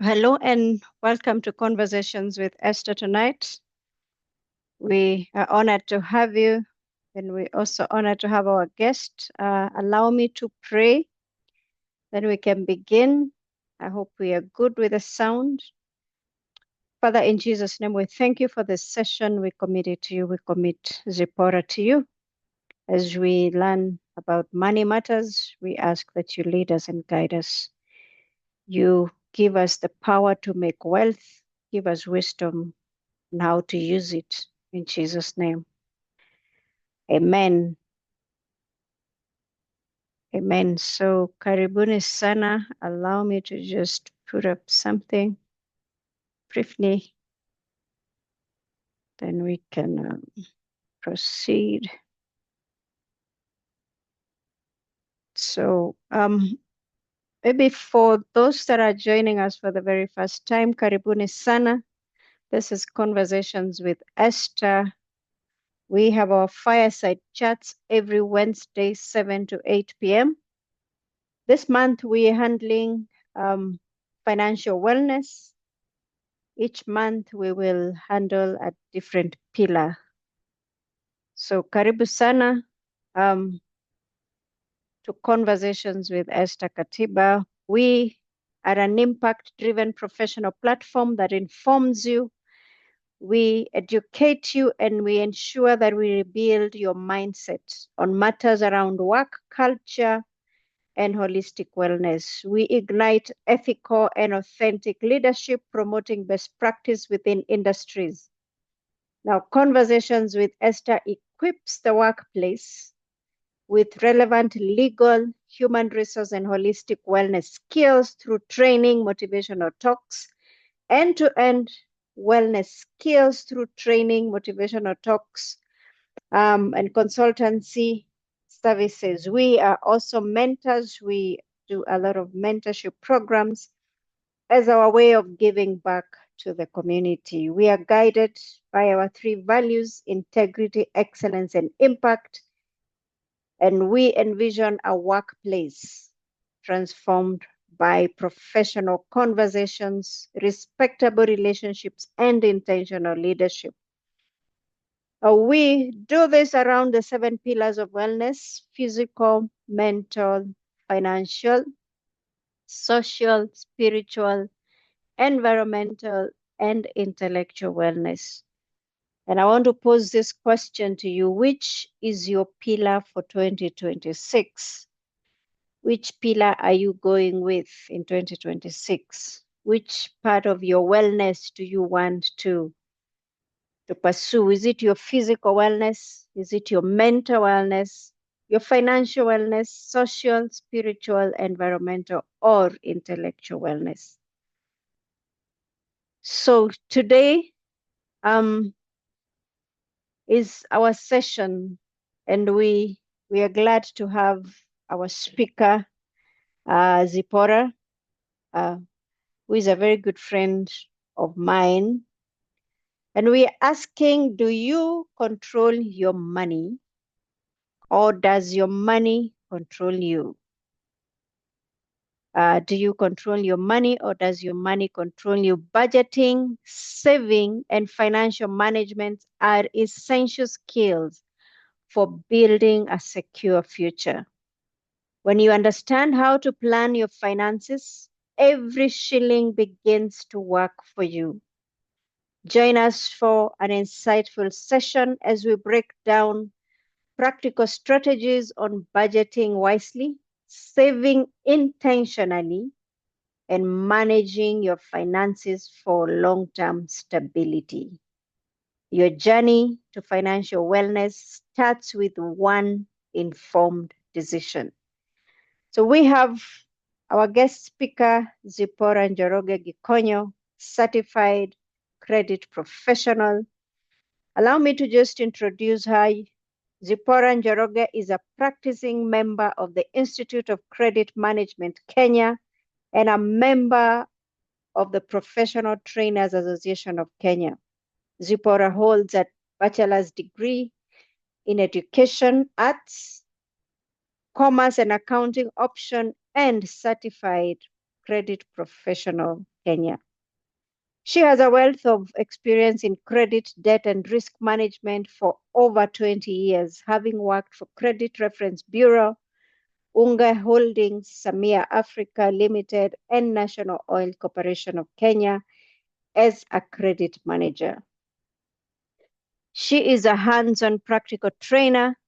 Hello and welcome to Conversations with Esther tonight. We are honored to have you, and we're also honored to have our guest. Allow me to pray, then we can begin. I hope we are good with the sound. Father, in Jesus' name, we thank you for this session. We commit it to you. We commit Zipporah to you. As we learn about money matters, we ask that you lead us and guide us. You give us the power to make wealth, give us wisdom and how to use it in Jesus' name. Amen. Amen. So karibuni sana. Allow me to just put up something briefly, then we can proceed. So maybe for those that are joining us for the very first time, karibuni sana. This is Conversations with Esther. We have our fireside chats every Wednesday, 7 to 8 p.m. This month we are handling financial wellness. Each month we will handle a different pillar. So karibu sana to Conversations with Esther Katiba. We are an impact-driven professional platform that informs you, we educate you, and we ensure that we rebuild your mindset on matters around work, culture, and holistic wellness. We ignite ethical and authentic leadership, promoting best practice within industries. Now, Conversations with Esther equips the workplace with relevant legal, human resource, and holistic wellness skills through training, motivational talks, end-to-end wellness skills through training, motivational talks, and consultancy services. We are also mentors. We do a lot of mentorship programs as our way of giving back to the community. We are guided by our three values: integrity, excellence, and impact. And we envision a workplace transformed by professional conversations, respectable relationships, and intentional leadership. We do this around the 7 pillars of wellness: physical, mental, financial, social, spiritual, environmental, and intellectual wellness. And I want to pose this question to you: which is your pillar for 2026? Which pillar are you going with in 2026? Which part of your wellness do you want to pursue? Is it your physical wellness? Is it your mental wellness, your financial wellness, social, spiritual, environmental, or intellectual wellness? So today is our session, and we are glad to have our speaker, Zipporah, who is a very good friend of mine. And we are asking, do you control your money, or does your money control you? Do you control your money, or does your money control you? Budgeting, saving, and financial management are essential skills for building a secure future. When you understand how to plan your finances, every shilling begins to work for you. Join us for an insightful session as we break down practical strategies on budgeting wisely, saving intentionally, and managing your finances for long-term stability. Your journey to financial wellness starts with one informed decision. So we have our guest speaker, Zipporah Njoroge Gikonyo, certified credit professional. Allow me to just introduce her. Zipporah Njoroge is a practicing member of the Institute of Credit Management Kenya and a member of the Professional Trainers Association of Kenya. Zipporah holds a bachelor's degree in education, arts, commerce and accounting option, and certified credit professional Kenya. She has a wealth of experience in credit, debt, and risk management for over 20 years, having worked for Credit Reference Bureau, Unga Holdings, Samia Africa Limited, and National Oil Corporation of Kenya as a credit manager. She is a hands-on practical trainer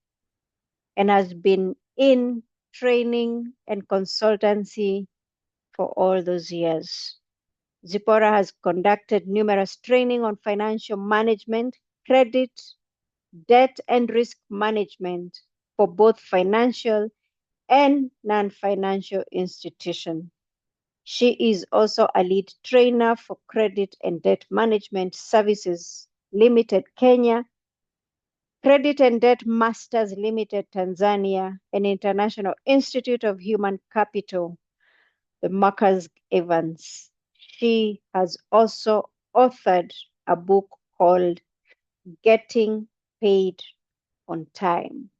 and has been in training and consultancy for all those years. Zipporah has conducted numerous training on financial management, credit, debt, and risk management for both financial and non-financial institutions. She is also a lead trainer for Credit and Debt Management Services Limited Kenya, Credit and Debt Masters Limited Tanzania, and International Institute of Human Capital, the Marcus Evans. She has also authored a book called Getting Paid on Time.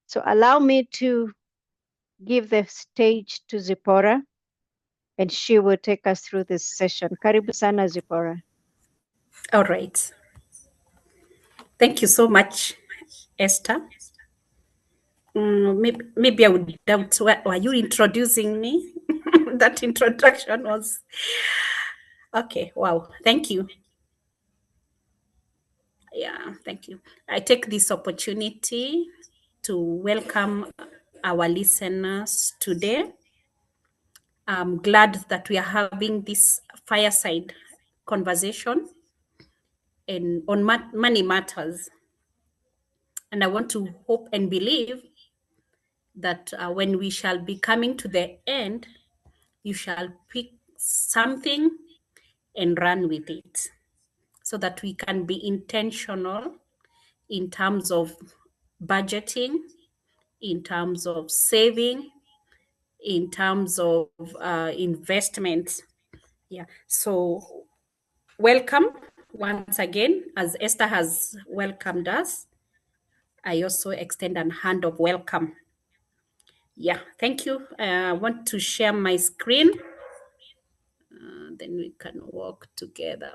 So allow me to give the stage to Zipporah, and she will take us through this session. Karibu sana, Zipporah. All right. Thank you so much, Esther. Maybe I would doubt, were you introducing me? That introduction was okay. Wow. Thank you. Yeah, thank you. I take this opportunity to welcome our listeners today. I'm glad that we are having this fireside conversation and on money matters. And I want to hope and believe that when we shall be coming to the end, you shall pick something and run with it so that we can be intentional in terms of budgeting, in terms of saving, in terms of investments. Yeah. So welcome once again, as Esther has welcomed us. I also extend a hand of welcome. Yeah, thank you. I want to share my screen. Then we can work together.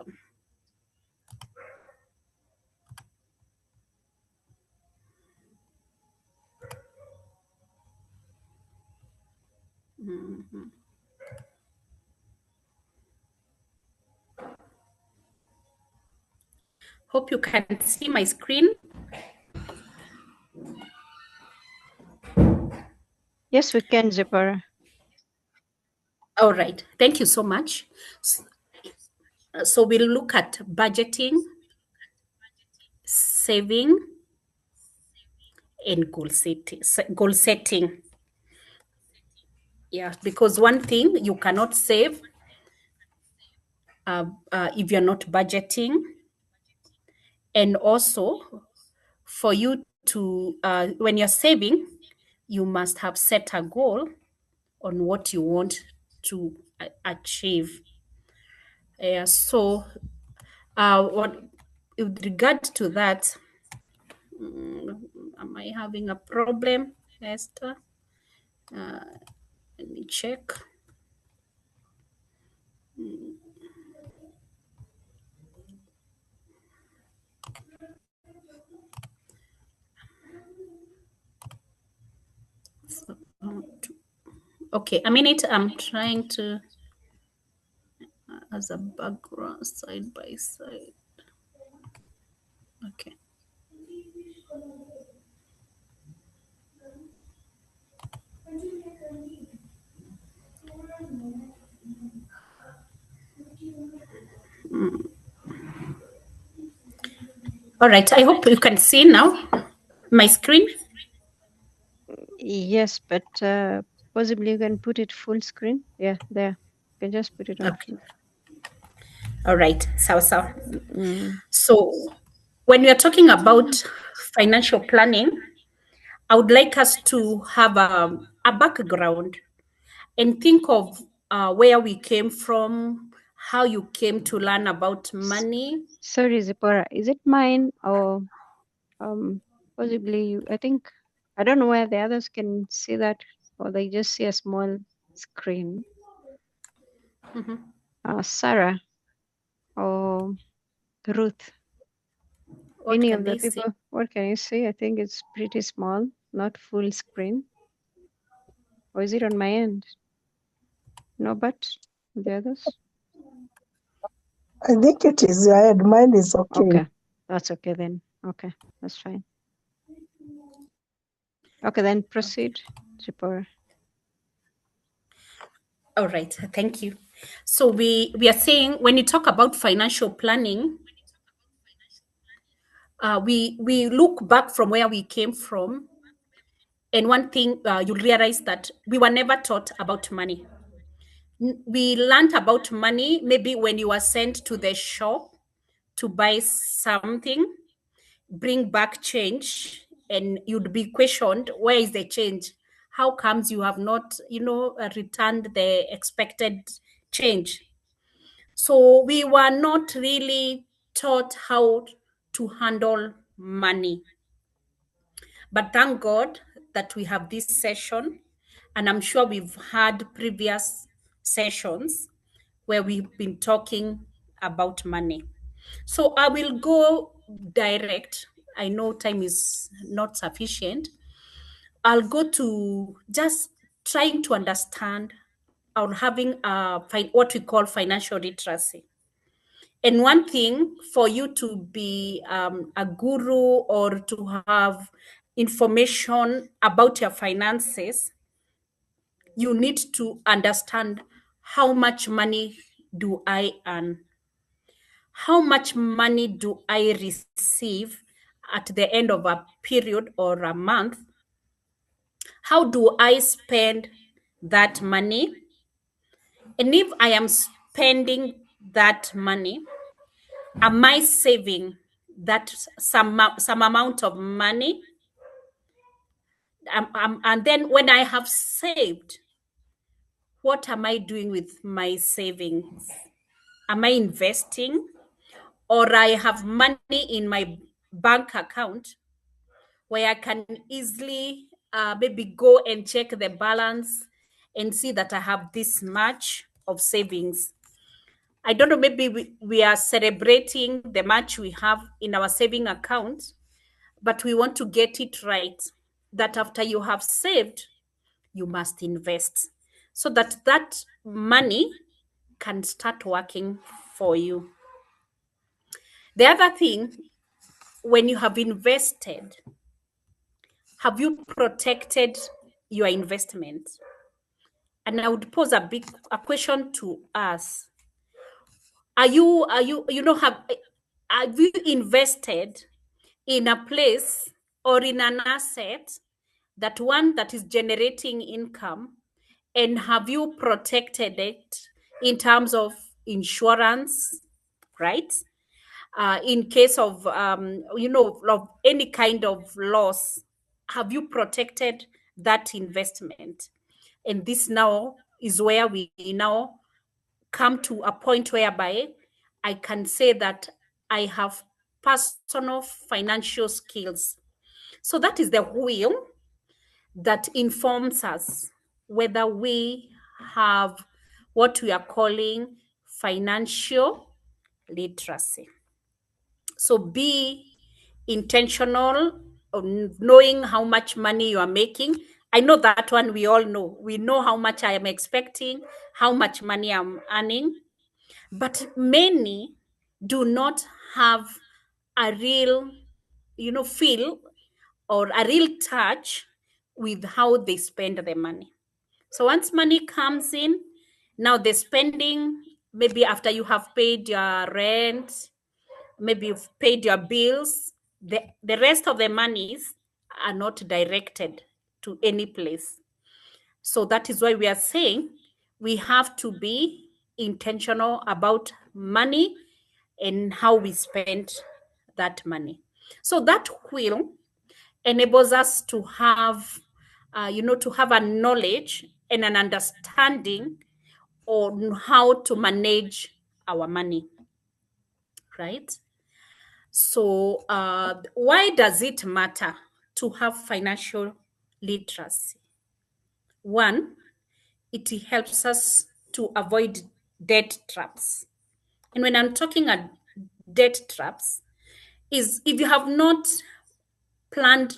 Mhm. Hope you can see my screen. Yes, we can, Zipporah. All right. Thank you so much. So we'll look at budgeting, saving, and Goal setting. Yeah, because one thing you cannot save if you're not budgeting, and also for you to when you're saving, you must have set a goal on what you want to achieve. So what with regard to that, am I having a problem, Esther? Let me check. Okay, a minute. I'm trying to as a background side by side. Okay. All right. I hope you can see now my screen. Yes, but possibly you can put it full screen. Yeah, there. You can just put it on Okay. full. All right. So, Mm. so when we are talking about financial planning, I would like us to have a background and think of where we came from, how you came to learn about money. Sorry, Zipporah. Is it mine or um possibly you? I think I don't know where the others can see that, or they just see a small screen. Mhm. Sarah or Ruth. What Any can of the they say? people? What can you see? I think it's pretty small, not full screen. Or is it on my end? No, but the others? I think it is your head. Mine is okay. Okay, that's okay then. Okay, that's fine. Okay, then proceed, Zipporah. All right, thank you. So we are saying when you talk about financial planning, we look back from where we came from, and one thing you'll realize that we were never taught about money. We learned about money maybe when you were sent to the shop to buy something, bring back change, and you'd be questioned, where is the change? How comes you have not, returned the expected change? So we were not really taught how to handle money. But thank God that we have this session, and I'm sure we've had previous sessions where we've been talking about money. So I will go direct. I know time is not sufficient. I'll go to just trying to understand or having what we call financial literacy. And one thing for you to be a guru or to have information about your finances, you need to understand how much money do I earn? How much money do I receive at the end of a period or a month? How do I spend that money? And if I am spending that money, am I saving that some amount of money? And then when I have saved, what am I doing with my savings? Am I investing? Or I have money in my bank account where I can easily maybe go and check the balance and see that I have this much of savings. I don't know, maybe we are celebrating the much we have in our saving account, but we want to get it right, that after you have saved, you must invest so that that money can start working for you. The other thing, when you have invested, have you protected your investment? And I would pose a question to us. Have you invested in a place or in an asset that is generating income, and have you protected it in terms of insurance, right? In case of of any kind of loss, have you protected that investment? And this now is where we now come to a point whereby I can say that I have personal financial skills. So that is the wheel that informs us whether we have what we are calling financial literacy. So be intentional on knowing how much money you are making. I know that one, we all know. We know how much I am expecting, how much money I'm earning. But many do not have a real, feel or a real touch with how they spend the money. So once money comes in, now the spending, maybe after you have paid your rent, maybe you've paid your bills, the rest of the monies are not directed to any place. So that is why we are saying we have to be intentional about money and how we spend that money. So that wheel enables us to have, to have a knowledge and an understanding on how to manage our money, right? So why does it matter to have financial literacy? One, it helps us to avoid debt traps. And when I'm talking about debt traps, is if you have not planned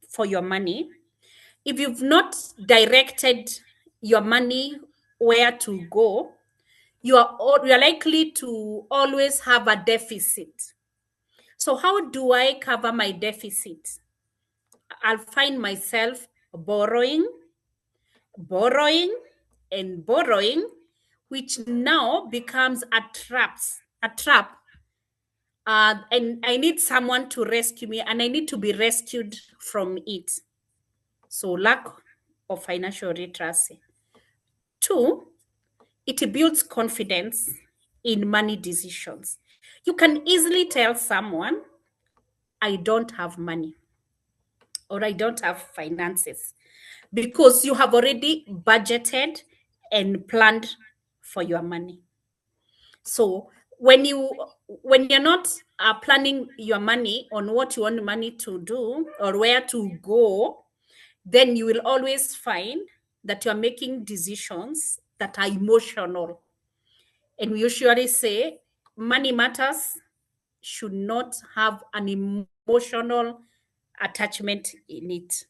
for your money, if you've not directed your money where to go, you're likely to always have a deficit. So how do I cover my deficit? I'll find myself borrowing, and borrowing, which now becomes a trap. And I need someone to rescue me, and I need to be rescued from it. So lack of financial literacy. Two, it builds confidence in money decisions. You can easily tell someone, I don't have money or I don't have finances, because you have already budgeted and planned for your money. So when you're not planning your money on what you want money to do or where to go, then you will always find that you're making decisions that are emotional. And we usually say money matters should not have an emotional attachment in it.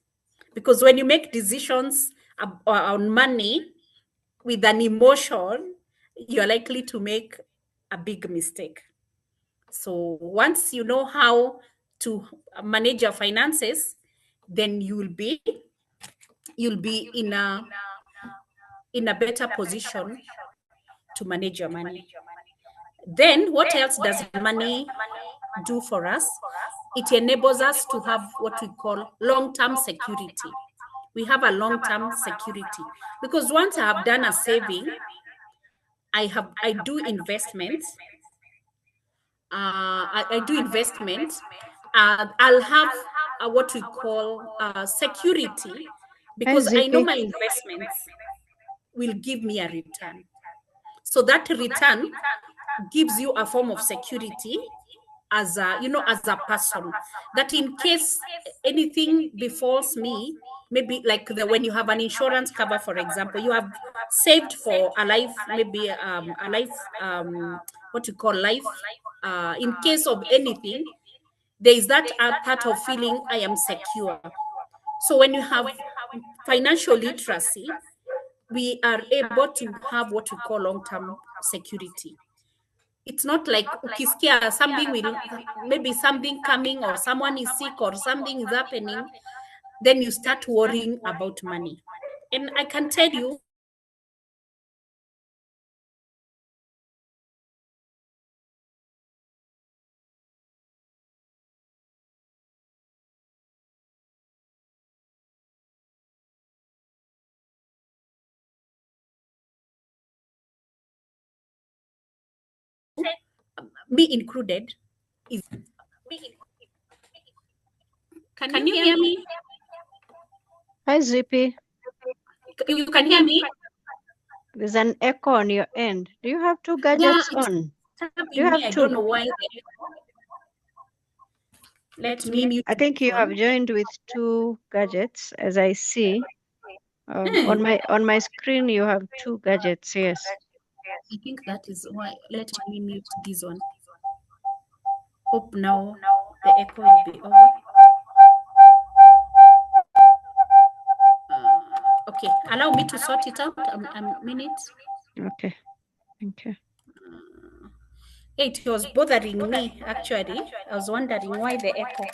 Because when you make decisions on money with an emotion, you're likely to make a big mistake. So once you know how to manage your finances, then you'll be in a better position to manage your money. Then what else does money do for us? It enables us to have what we call long-term security. We have a long-term security because once I have done a saving, I do investments. I do investment. I'll have what we call security, Hi, because I know Zippy. my investments will give me a return. So that return gives you a form of security as a person, that in case anything befalls me, maybe like when you have an insurance cover, for example, you have saved for a life, maybe a life, what you call life, in case of anything, there is that part of feeling I am secure. So when you have financial literacy, we are able to have what we call long-term security. It's not like ukisikia something will, maybe something coming or someone is sick or something is happening, then you start worrying about money. And I can tell you, me included, is, can you hear me? Hi, Zippy. You can hear me? There's an echo on your end. Do you have two Yeah, gadgets it's on? Do you disturbing me. have I don't two? know why. Let me mute I think this you have one. joined with two gadgets, as I see. Hmm. On my screen, you have two gadgets. Yes. I think that is why. Let me mute this one. Hope now the echo will be over. Okay, allow me to sort it out a minute. Okay. Thank you. It was bothering me, actually. I was wondering why the echo.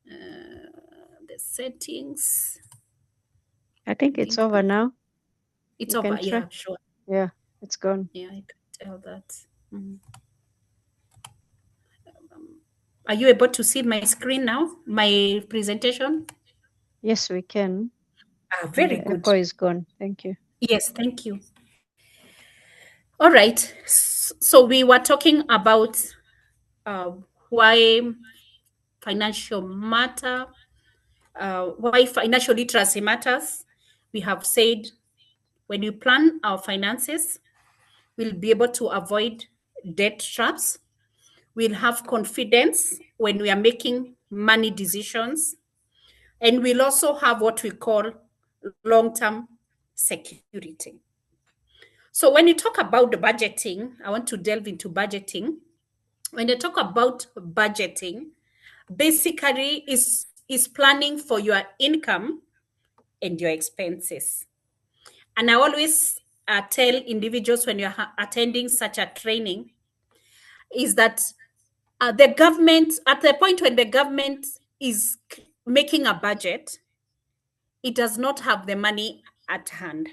The settings. I think I it's think over now. it's You over. can try. Yeah, sure. Yeah, it's gone. Yeah, I can tell that. Are you able to see my screen now? My presentation? Yes, we can. And Very the good. echo is gone. Thank you. Yes, thank you. All right. So we were talking about why financial matter, why financial literacy matters. We have said when we plan our finances, we'll be able to avoid debt traps. We'll have confidence when we are making money decisions. And we'll also have what we call long-term security. So when you talk about the budgeting, I want to delve into budgeting. When you talk about budgeting, basically is planning for your income and your expenses. And I always tell individuals when you're attending such a training is that the government, at the point when the government is making a budget, it does not have the money at hand.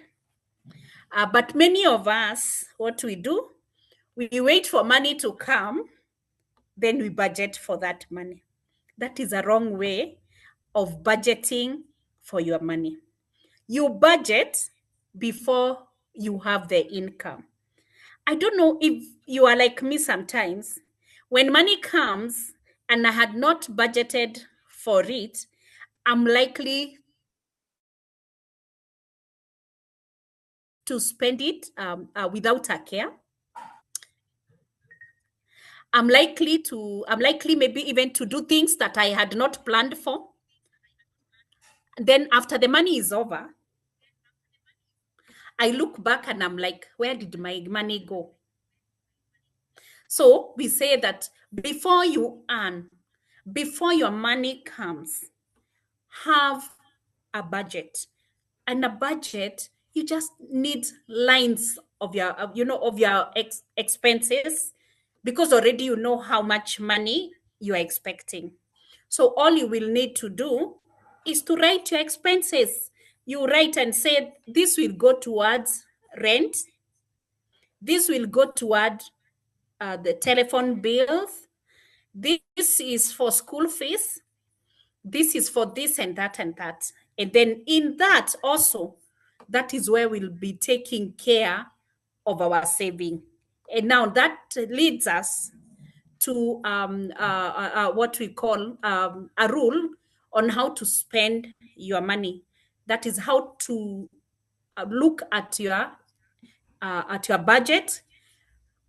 But many of us, what we do, we wait for money to come, then we budget for that money. That is a wrong way of budgeting for your money. You budget before you have the income. I don't know if you are like me sometimes. When money comes and I had not budgeted for it, I'm likely to spend it without a care. I'm likely maybe even to do things that I had not planned for. Then after the money is over, I look back and I'm like, where did my money go? So we say that before you earn, before your money comes, have a budget. And a budget, you just need lines of your, expenses, because already you know how much money you are expecting. So all you will need to do is to write your expenses. You write and say, this will go towards rent. This will go toward the telephone bills. This is for school fees. This is for this and that and that. And then in that also, that is where we'll be taking care of our saving. And now that leads us to what we call a rule on how to spend your money. That is how to look at your budget,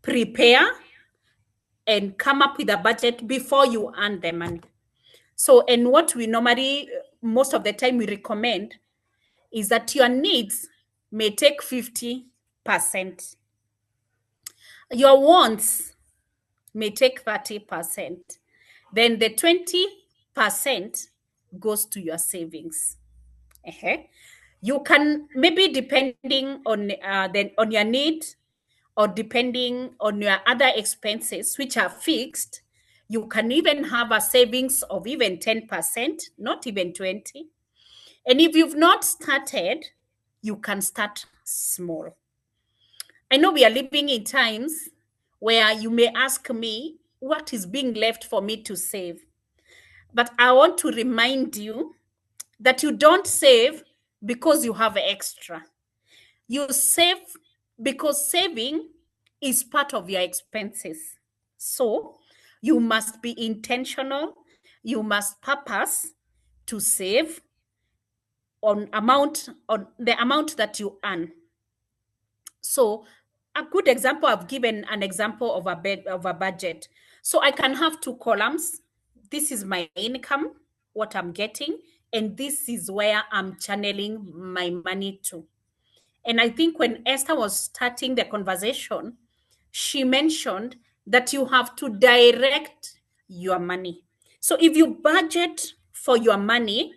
prepare, and come up with a budget before you earn the money. So, and what we normally, most of the time, we recommend is that your needs may take 50%. Your wants may take 30%. Then the 20% goes to your savings. You can, maybe depending on your need, or depending on your other expenses, which are fixed, you can even have a savings of even 10%, not even 20. And if you've not started, you can start small. I know we are living in times where you may ask me, what is being left for me to save? But I want to remind you that you don't save because you have extra. You save because saving is part of your expenses. So you must be intentional. You must purpose to save on the amount that you earn. So a good example, I've given an example of a budget. So I can have two columns. This is my income, what I'm getting, and this is where I'm channeling my money to. And I think when Esther was starting the conversation, she mentioned that you have to direct your money. So if you budget for your money,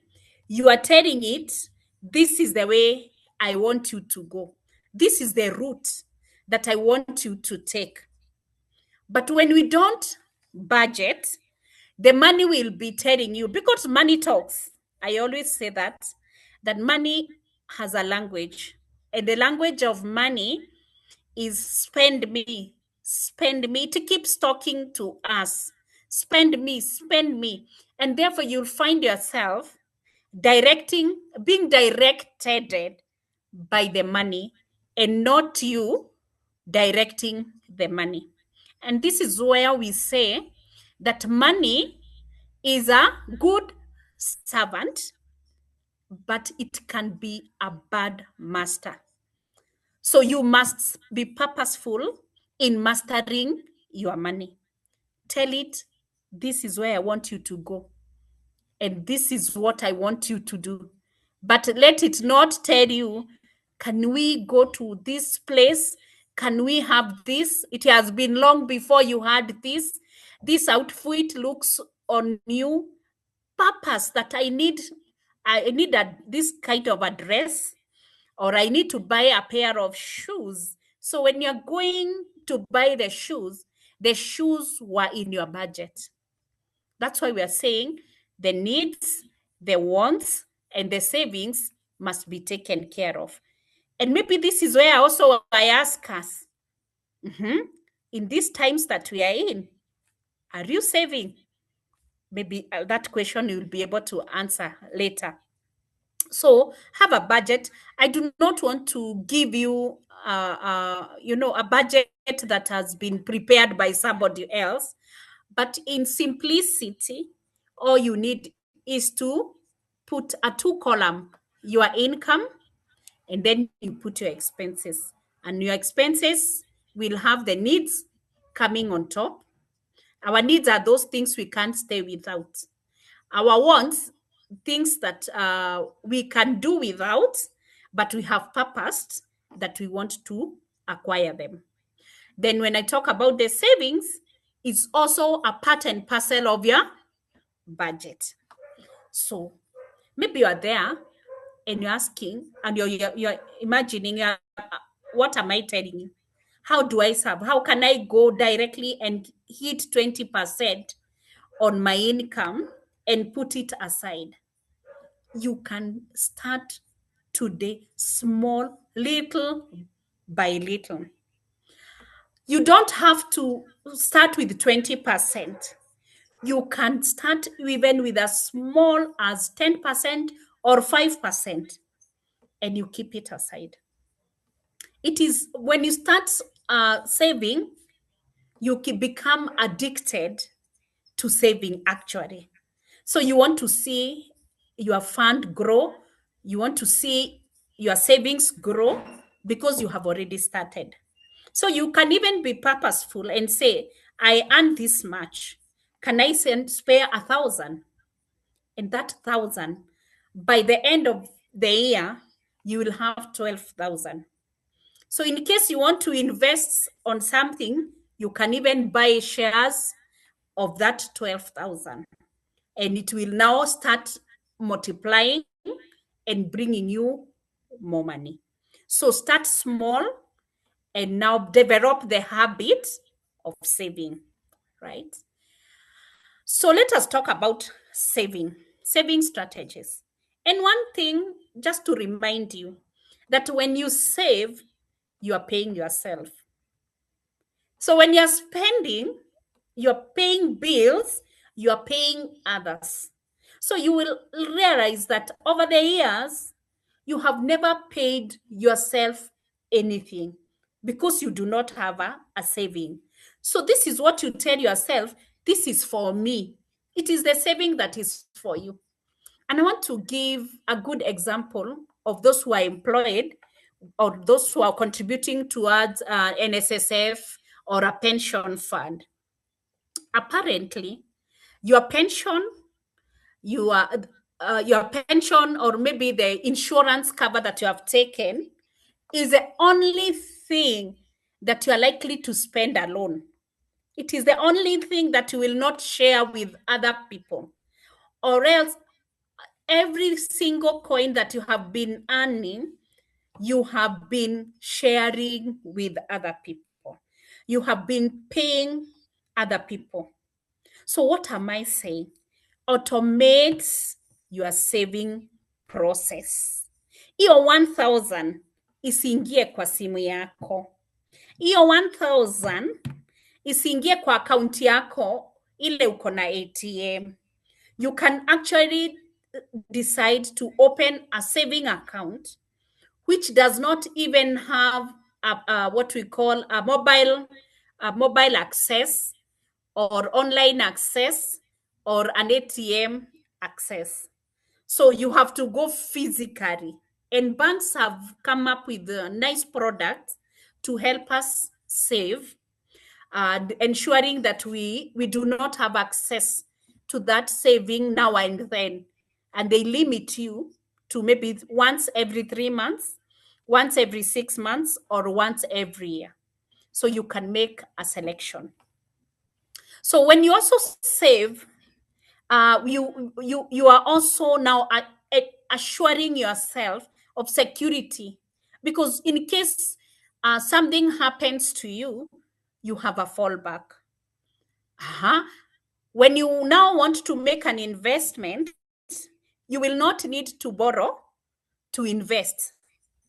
you are telling it, this is the way I want you to go. This is the route that I want you to take. But when we don't budget, the money will be telling you, because money talks. I always say that money has a language, and the language of money is spend me, to keep talking to us. Spend me. And therefore you'll find yourself being directed by the money, and not you directing the money. And this is where we say that money is a good servant, but it can be a bad master. So you must be purposeful in mastering your money. Tell it, this is where I want you to go, and this is what I want you to do. But let it not tell you, Can we go to this place? Can we have this? It has been long before you had this. This outfit looks on you. Purpose that I need this kind of a dress, or I need to buy a pair of shoes. So when you're going to buy the shoes were in your budget. That's why we are saying the needs, the wants, and the savings must be taken care of. And maybe this is where also I ask us, in these times that we are in, are you saving? Maybe that question you'll be able to answer later. So have a budget. I do not want to give you, a budget that has been prepared by somebody else. But in simplicity, all you need is to put a 2-column, your income, and then you put your expenses. And your expenses will have the needs coming on top. Our needs are those things we can't stay without. Our wants, things that we can do without, but we have purposed that we want to acquire them. Then when I talk about the savings, it's also a part and parcel of your budget. So maybe you are there and you're asking, and you're imagining, what am I telling you? How do I save? How can I go directly and hit 20% on my income and put it aside? You can start today, small, little by little. You don't have to start with 20%. You can start even with as small as 10% or 5%, and you keep it aside. It is when you start saving, you become addicted to saving, actually. So you want to see your fund grow. You want to see your savings grow because you have already started. So you can even be purposeful and say, I earn this much. Can I spare 1,000? And that 1,000, by the end of the year, you will have 12,000. So in case you want to invest on something, you can even buy shares of that 12,000. And it will now start multiplying and bringing you more money. So start small and now develop the habit of saving, right? So let us talk about saving strategies. And one thing, just to remind you, that when you save, you are paying yourself. So when you're spending, you're paying bills, you're paying others. So you will realize that over the years, you have never paid yourself anything because you do not have a saving. So this is what you tell yourself, this is for me. It is the saving that is for you. And I want to give a good example of those who are employed or those who are contributing towards NSSF or a pension fund. Apparently, your pension, your pension, or maybe the insurance cover that you have taken is the only thing that you are likely to spend alone. It is the only thing that you will not share with other people, or else every single coin that you have been earning, you have been sharing with other people. You have been paying other people. So what am I saying? Automate your saving process. Hiyo 1,000 isiingie kwa simu yako. Hiyo 1,000 isiingie kwa akaunti yako ile uko na ATM. You can actually decide to open a saving account which does not even have what we call a mobile access or online access or an ATM access. So you have to go physically. And banks have come up with a nice product to help us save, ensuring that we do not have access to that saving now and then. And they limit you to maybe once every 3 months, once every 6 months, or once every year. So you can make a selection. So when you also save, you are also now assuring yourself of security, because in case something happens to you, you have a fallback. When you now want to make an investment, you will not need to borrow to invest.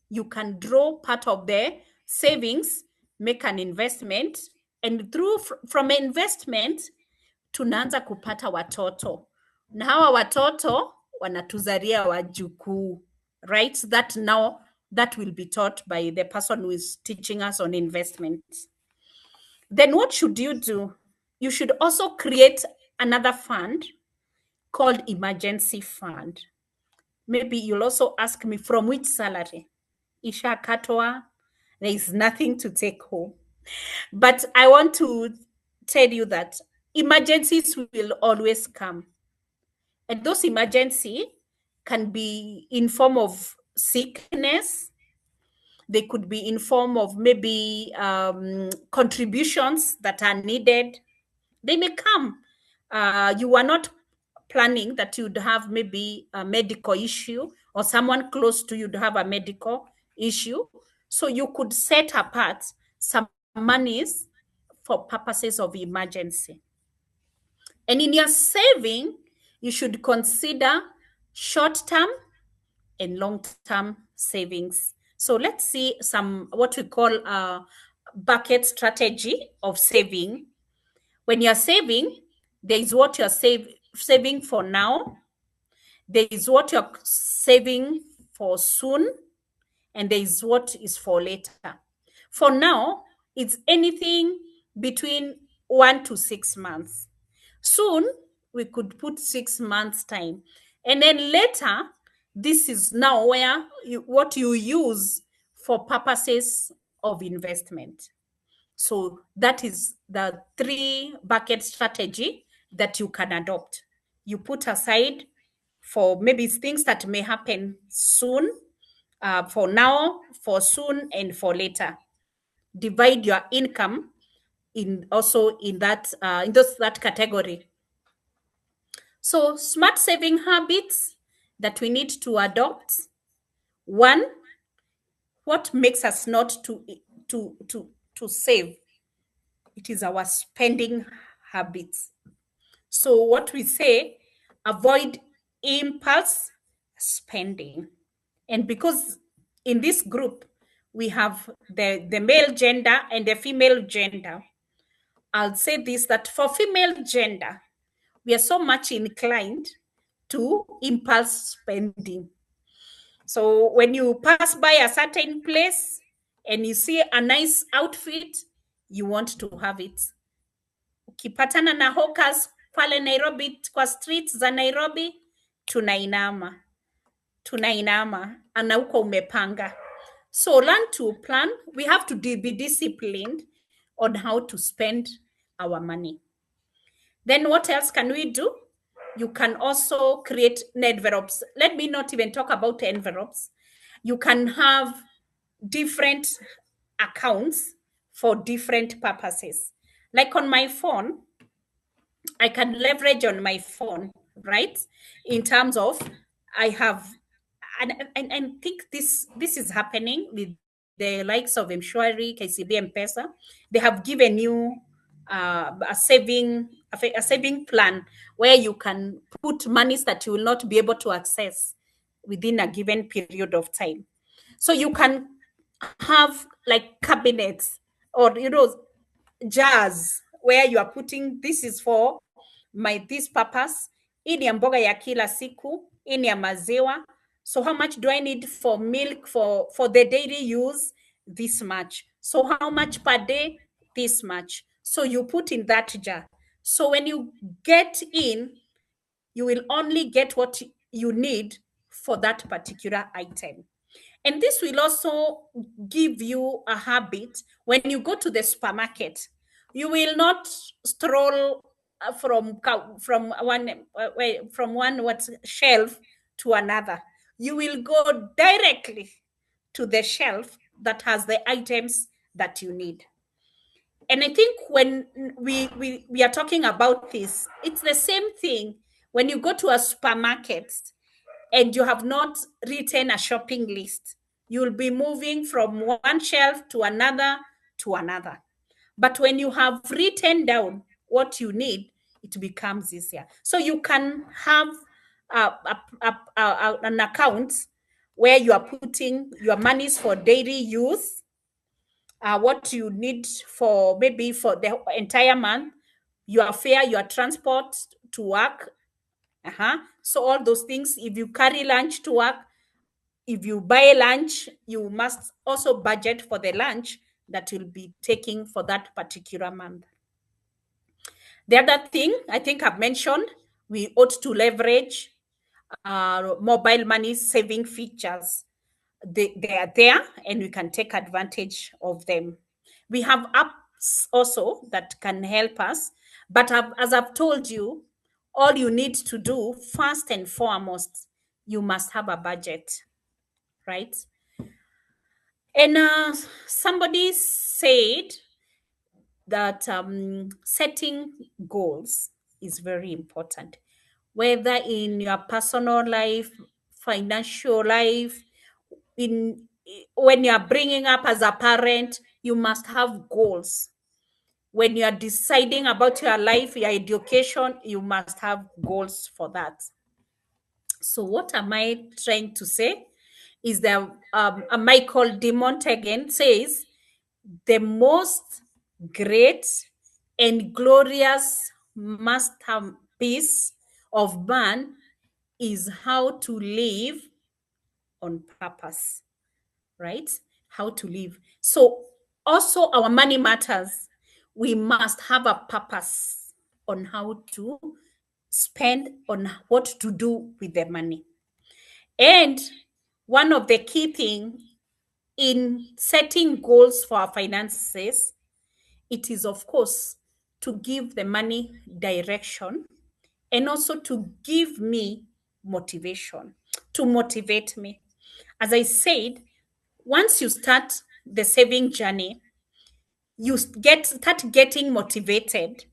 You can draw part of the savings, make an investment, and from investment tunaanza kupata watoto, na hawa watoto wanatuzalia wajukuu, right? That will be taught by the person who is teaching us on investment. Then what should you do? You should also create another fund called emergency fund. Maybe you'll also ask me, from which salary? Isha katwa, there is nothing to take home. But I want to tell you that emergencies will always come. And those emergencies can be in form of sickness. They could be in form of maybe contributions that are needed. They may come. You are not planning that you'd have maybe a medical issue, or someone close to you to have a medical issue. So you could set apart some monies for purposes of emergency. And in your saving, you should consider short-term and long-term savings. So let's see some what we call a bucket strategy of saving. When you're saving, there is what you're saving for now, there is what you're saving for soon, and there is what is for later. For now, it's anything between 1 to 6 months. Soon, we could put 6 months time. And then later, this is now where what you use for purposes of investment. So that is the 3 bucket strategy that you can adopt. You put aside for maybe things that may happen soon, for now, for soon, and for later. Divide your income in also in that category. So smart saving habits that we need to adopt. 1, what makes us not to save? It is our spending habits. So what we say, avoid impulse spending. And because in this group, we have the male gender and the female gender, I'll say this, that for female gender, we are so much inclined to impulse spending. So when you pass by a certain place and you see a nice outfit, you want to have it. Ukipatana na hawkers pale Nairobi, kwa streets za Nairobi, tunainama ana huko umepanga. So learn to plan. We have to be disciplined on how to spend our money. Then what else can we do? You can also create envelopes. Let me not even talk about envelopes. You can have different accounts for different purposes. Like on my phone, I can leverage on my phone, right? In terms of, I have, and think this is happening with the likes of Mshwari, KCB, M-Pesa. They have given you a saving plan where you can put monies that you will not be able to access within a given period of time. So you can have like cabinets or jars where you are putting, this is for this purpose, hii ni ya mboga ya kila siku, hii ni ya maziwa. So how much do I need for milk for the daily use? This much. So how much per day? This much. So you put in that jar. So when you get in, you will only get what you need for that particular item. And this will also give you a habit. When you go to the supermarket, you will not stroll from one shelf to another. You will go directly to the shelf that has the items that you need. And I think when we are talking about this, it's the same thing when you go to a supermarket and you have not written a shopping list. You'll be moving from one shelf to another to another. But when you have written down what you need, it becomes easier. So you can have an account where you are putting your monies for daily use, what you need for maybe for the entire month, your fare, your transport to work. So all those things, if you carry lunch to work, if you buy lunch, you must also budget for the lunch that you'll be taking for that particular month. The other thing I think I've mentioned, we ought to leverage mobile money saving features. They are there and we can take advantage of them. We have apps also that can help us, but as I've told you, all you need to do first and foremost, you must have a budget, right? And somebody said that setting goals is very important, whether in your personal life, financial life, in when you're bringing up as a parent, you must have goals. When you are deciding about your life, your education, you must have goals for that. So what am I trying to say is that Michael de Montaigne says the most great and glorious masterpiece of man is how to live on purpose, right? How to live. So also our money matters. We must have a purpose on how to spend, on what to do with the money. And one of the key things in setting goals for our finances, it is, of course, to give the money direction and also to give me motivation, to motivate me. As I said, once you start the saving journey, you start getting motivated.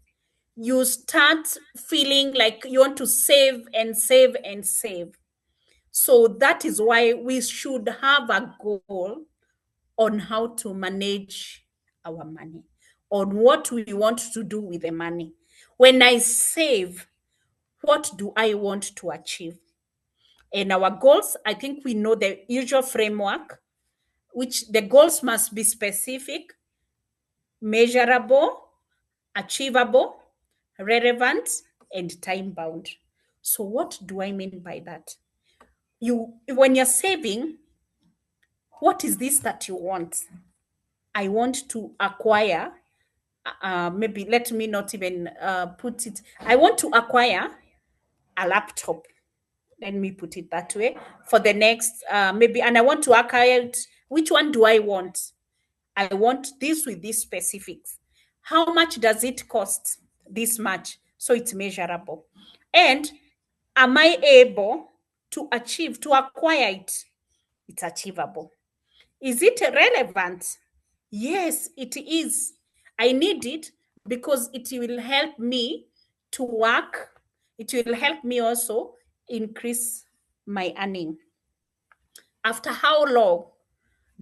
You start feeling like you want to save and save and save. So that is why we should have a goal on how to manage our money, on what we want to do with the money. When I save, what do I want to achieve? And our goals, I think we know the usual framework, which the goals must be specific, measurable, achievable, relevant, and time bound. So what do I mean by that? When you're saving, what is this that you want? I want to acquire, maybe let me not even put it, I want to acquire a laptop. Let me put it that way. For the next, maybe, and I want to acquire it. Which one do I want? I want this with these specifics. How much does it cost? This much. So it's measurable. And am I able to achieve, to acquire it? It's achievable. Is it relevant? Yes, it is. I need it because it will help me to work. It will help me also increase my earning. After how long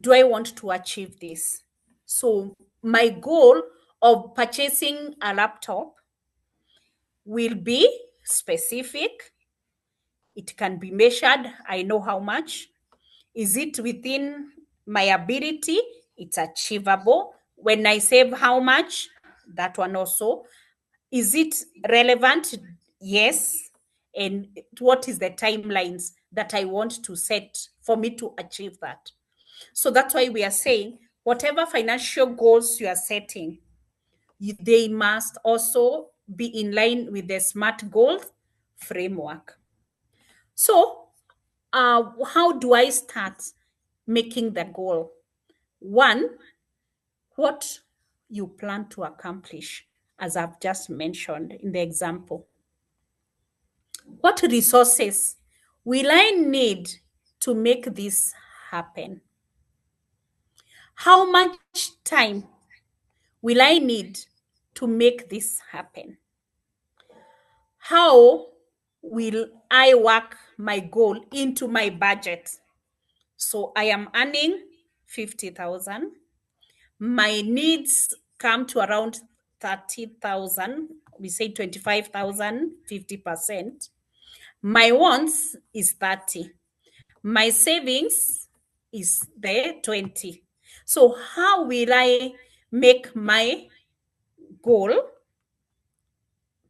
do I want to achieve this? So my goal of purchasing a laptop will be specific. It can be measured. I know how much. Is it within my ability? It's achievable. When I save how much? That one also. Is it relevant? Yes. And what is the timelines that I want to set for me to achieve that? So that's why we are saying whatever financial goals you are setting, they must also be in line with the SMART goals framework. So, how do I start making the goal? One, what you plan to accomplish, as I've just mentioned in the example. What resources will I need to make this happen? How much time will I need to make this happen? How will I work my goal into my budget? So I am earning 50,000. My needs come to around 30,000. We say 25,000, 50%. My wants is 30. My savings is there 20. So how will I make my goal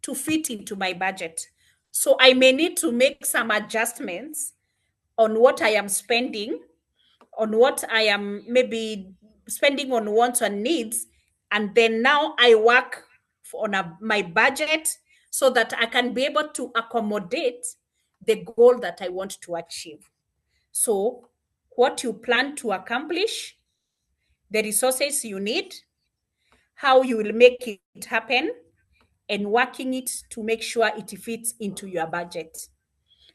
to fit into my budget? So I may need to make some adjustments on what I am spending, on what I am maybe spending on wants and needs, and then now I work on my budget so that I can be able to accommodate the goal that I want to achieve. So what you plan to accomplish, the resources you need, how you will make it happen, and working it to make sure it fits into your budget.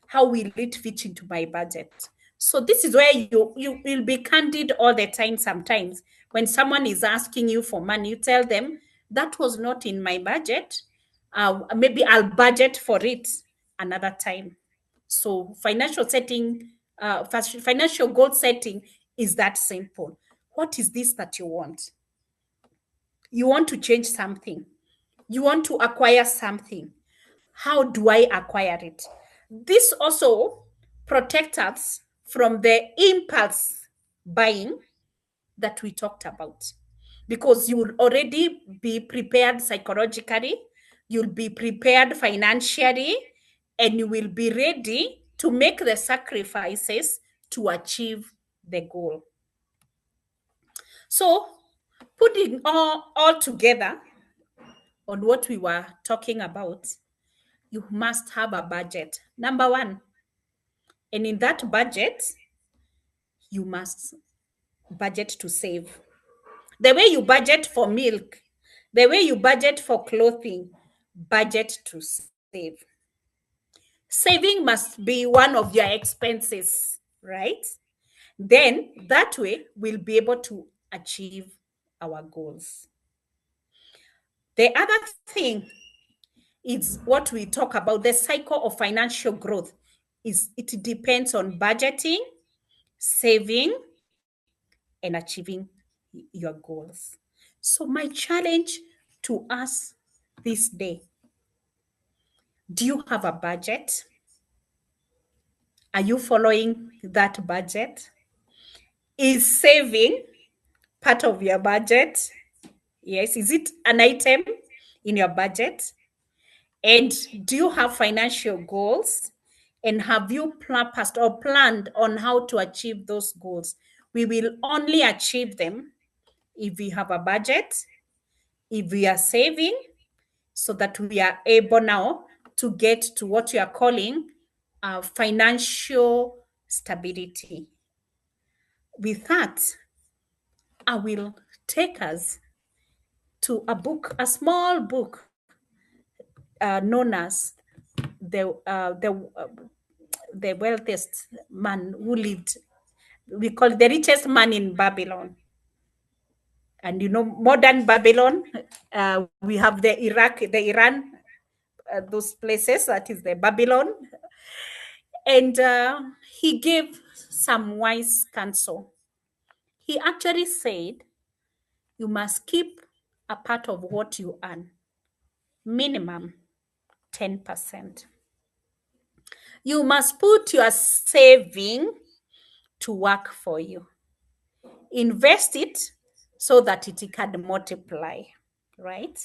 How will it fit into my budget? So this is where you will be candid all the time. Sometimes when someone is asking you for money, you tell them that was not in my budget. Maybe I'll budget for it another time. So financial goal setting is that simple. What is this that you want? You want to change something. You want to acquire something. How do I acquire it? This also protects us from the impulse buying that we talked about, because you will already be prepared psychologically, you'll be prepared financially, and you will be ready to make the sacrifices to achieve the goal. So, putting all together on what we were talking about, you must have a budget. Number one, and in that budget, you must budget to save. The way you budget for milk, the way you budget for clothing, budget to save. Saving must be one of your expenses, right? Then that way we'll be able to achieve our goals. The other thing is what we talk about, the cycle of financial growth. Is it depends on budgeting, saving, and achieving your goals. So my challenge to us this day, do you have a budget? Are you following that budget? Is saving part of your budget? Yes. Is it an item in your budget? And do you have financial goals? And have you purposed or planned on how to achieve those goals? We will only achieve them if we have a budget, if we are saving, so that we are able now to get to what we are calling financial stability. With that, I will take us to a book, a small book known as the uh, the uh, the wealthiest man who lived. We call it the richest man in Babylon. And modern Babylon, we have the Iran, those places, that is the Babylon. And he gave some wise counsel. He actually said, you must keep a part of what you earn, minimum 10%. You must put your saving to work for you. Invest it so that it can multiply, right?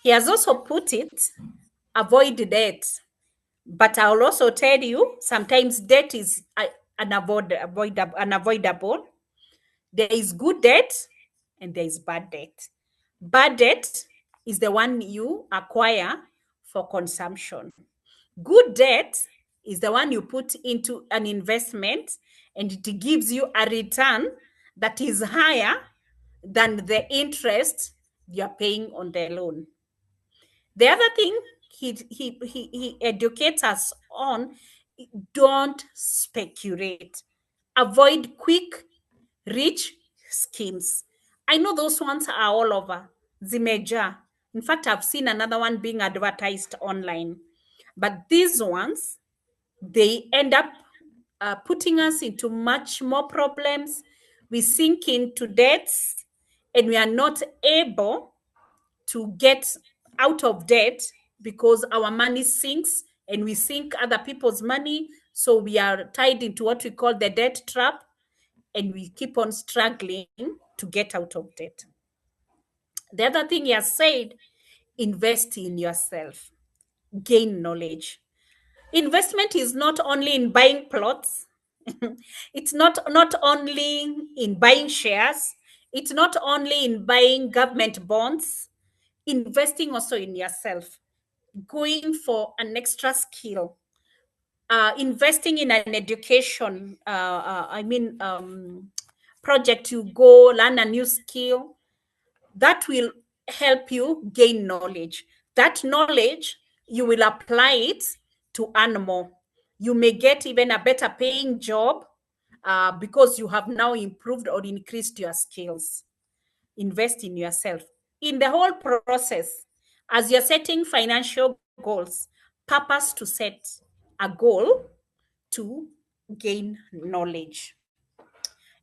He has also put it, avoid debt. But I'll also tell you, sometimes debt is unavoidable. There is good debt and there is bad debt. Bad debt is the one you acquire for consumption. Good debt is the one you put into an investment and it gives you a return that is higher than the interest you're paying on the loan. The other thing he educates us on, don't speculate. Avoid quick, rich schemes. I know those ones are all over. Zimeja. In fact, I've seen another one being advertised online. But these ones, they end up putting us into much more problems. We sink into debts, and we are not able to get out of debt because our money sinks and we sink other people's money. So we are tied into what we call the debt trap, and we keep on struggling to get out of debt. The other thing he has said, invest in yourself, gain knowledge. Investment is not only in buying plots, it's not only in buying shares, it's not only in buying government bonds, investing also in yourself, going for an extra skill, investing in an education, project to go learn a new skill that will help you gain knowledge. That knowledge, you will apply it to earn more. You may get even a better paying job because you have now improved or increased your skills. Invest in yourself. In the whole process, as you're setting financial goals, purpose to set a goal to gain knowledge.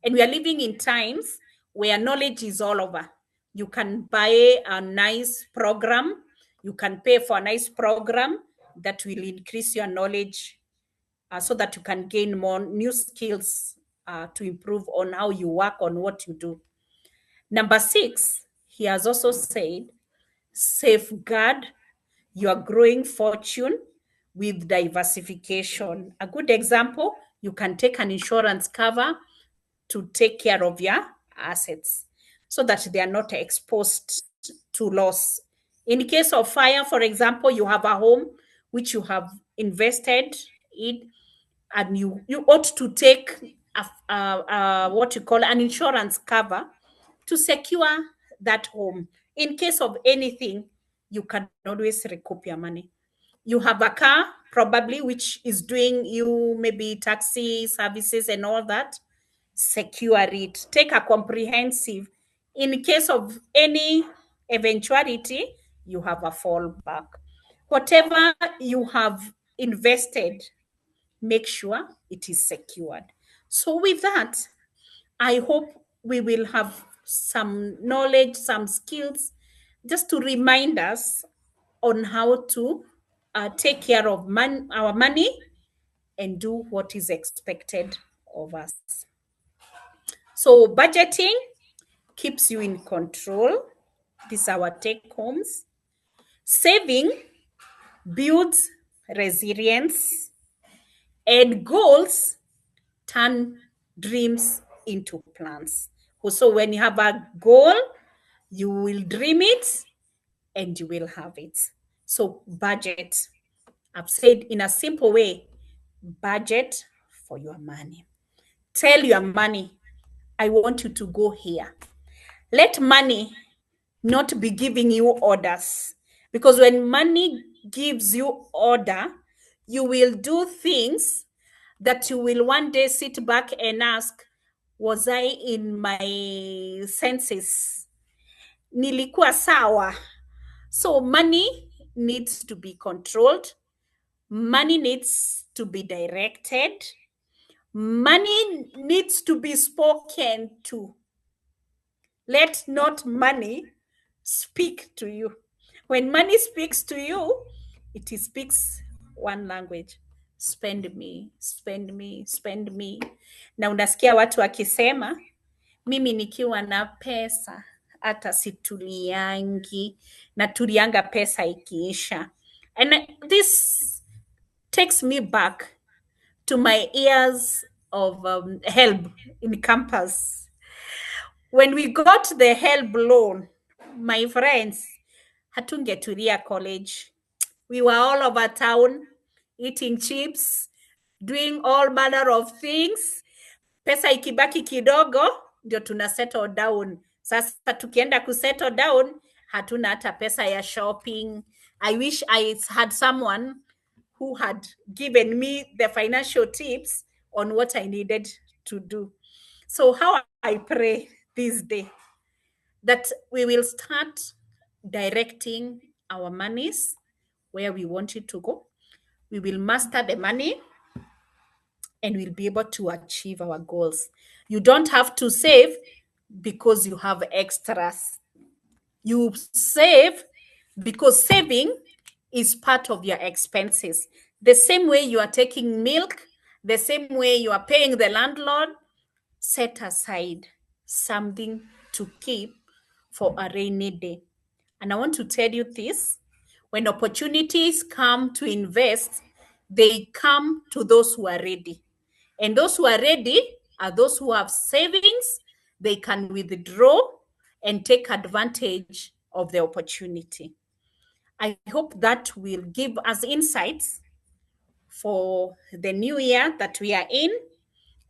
And we are living in times where knowledge is all over. You can buy a nice program, you can pay for a nice program that will increase your knowledge so that you can gain more new skills to improve on how you work on what you do. Number 6, he has also said, safeguard your growing fortune with diversification. A good example, you can take an insurance cover to take care of your assets so that they are not exposed to loss. In case of fire, for example, you have a home which you have invested in, and you ought to take what you call an insurance cover to secure that home. In case of anything, you can always recoup your money. You have a car probably which is doing you maybe taxi services and all that. Secure it. Take a comprehensive. In case of any eventuality, you have a fallback. Whatever you have invested, make sure it is secured. So with that, I hope we will have some knowledge, some skills, just to remind us on how to take care of our money and do what is expected of us. So budgeting keeps you in control. These are our take homes. Saving builds resilience, and goals turn dreams into plans. So when you have a goal, you will dream it and you will have it. So budget. I've said in a simple way, budget for your money. Tell your money, I want you to go here. Let money not be giving you orders. Because when money gives you order, you will do things that you will one day sit back and ask, was I in my senses? Nilikuwa sawa? So money needs to be controlled. Money needs to be directed. Money needs to be spoken to. Let not money speak to you. When money speaks to you, it speaks one language. Spend me, spend me, spend me. Na unasikia watu wakisema, mimi nikiwa na pesa, hata situliangi, na tulianga pesa ikiisha. And this takes me back to my years of HELB in campus. When we got the HELB loan, my friends, hatungetulia college. We were all over town, eating chips, doing all manner of things. Pesa ikibaki kidogo, ndio tuna settle down. Sasa tukienda kusettle down, hatuna hata pesa ya shopping. I wish I had someone who had given me the financial tips on what I needed to do. So how I pray this day that we will start directing our monies where we want it to go. We will master the money and we'll be able to achieve our goals. You don't have to save because you have extras. You save because saving is part of your expenses. The same way you are taking milk, the same way you are paying the landlord, set aside something to keep for a rainy day. And I want to tell you this, when opportunities come to invest, they come to those who are ready. And those who are ready are those who have savings, they can withdraw and take advantage of the opportunity. I hope that will give us insights for the new year that we are in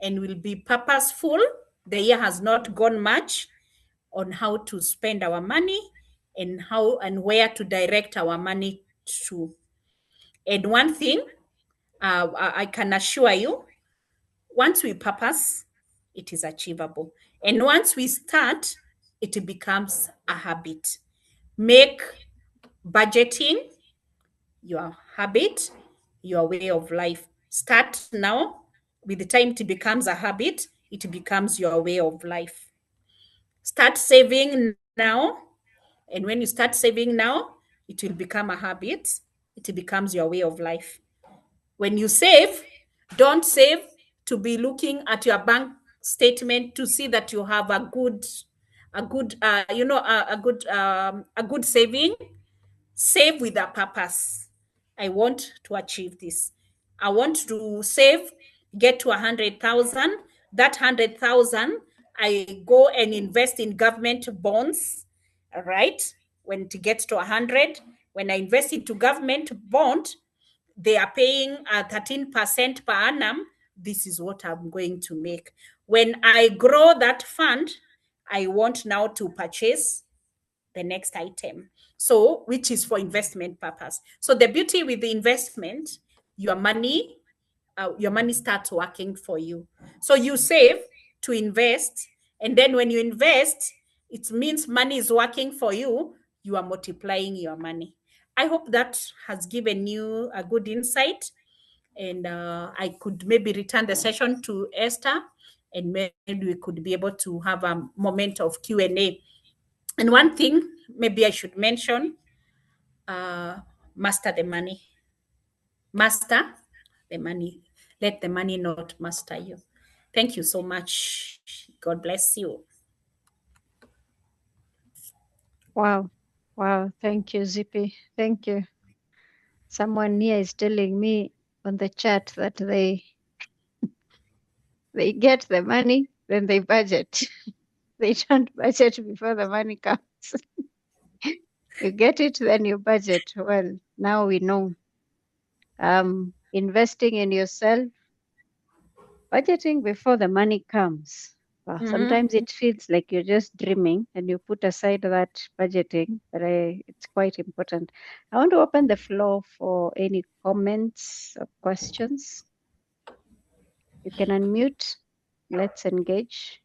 and will be purposeful. The year has not gone much on how to spend our money and how and where to direct our money to. And one thing I can assure you, once we purpose, it is achievable. And once we start, it becomes a habit. Make budgeting your habit, your way of life. Start now. With the time it becomes a habit, it becomes your way of life. Start saving now. And when you start saving now, it will become a habit. It becomes your way of life. When you save, don't save to be looking at your bank statement to see that you have a good saving. Save with a purpose. I want to achieve this. I want to save, get to 100,000. That 100,000, I go and invest in government bonds, all right? When it gets to 100, when I invest into government bond, they are paying 13% per annum. This is what I'm going to make. When I grow that fund, I want now to purchase the next item. So, which is for investment purpose. So the beauty with the investment, your money starts working for you. So you save to invest, and then when you invest, it means money is working for you. You are multiplying your money. I hope that has given you a good insight, and I could maybe return the session to Esther, and maybe we could be able to have a moment of Q&A. And one thing maybe I should mention, master the money. Master the money. Let the money not master you. Thank you so much. God bless you. Wow. Wow. Thank you, Zippy. Thank you. Someone here is telling me on the chat that they get the money, then they budget. They don't budget before the money comes. You get it, then you budget. Well, now we know. Investing in yourself, budgeting before the money comes. Well, sometimes it feels like you're just dreaming and you put aside that budgeting, but it's quite important. I want to open the floor for any comments or questions. You can unmute. Let's engage.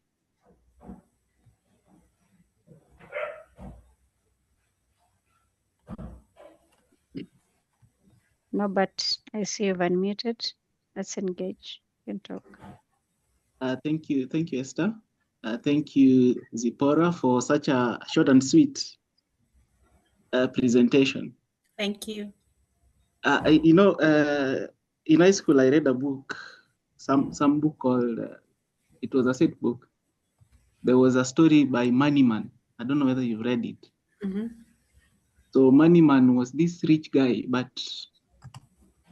No, but I see you've unmuted. Let's engage. You can talk. Thank you, Esther. Thank you, Zipporah, for such a short and sweet presentation. Thank you. In high school, I read a book, some book called, it was a set book. There was a story by Moneyman. I don't know whether you've read it. So Moneyman was this rich guy, but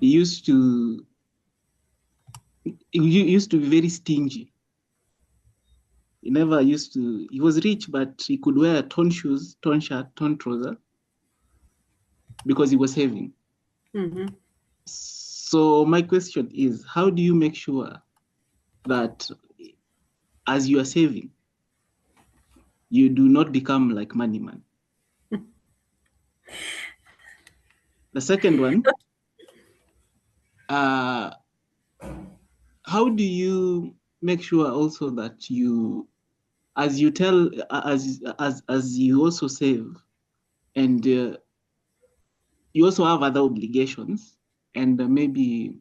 he used to be very stingy. He was rich, but he could wear torn shoes, torn shirt, torn trouser because he was saving. So my question is, how do you make sure that as you are saving, you do not become like Moneyman? The second one, how do you make sure also that you as you tell, as you also save, and you also have other obligations, and maybe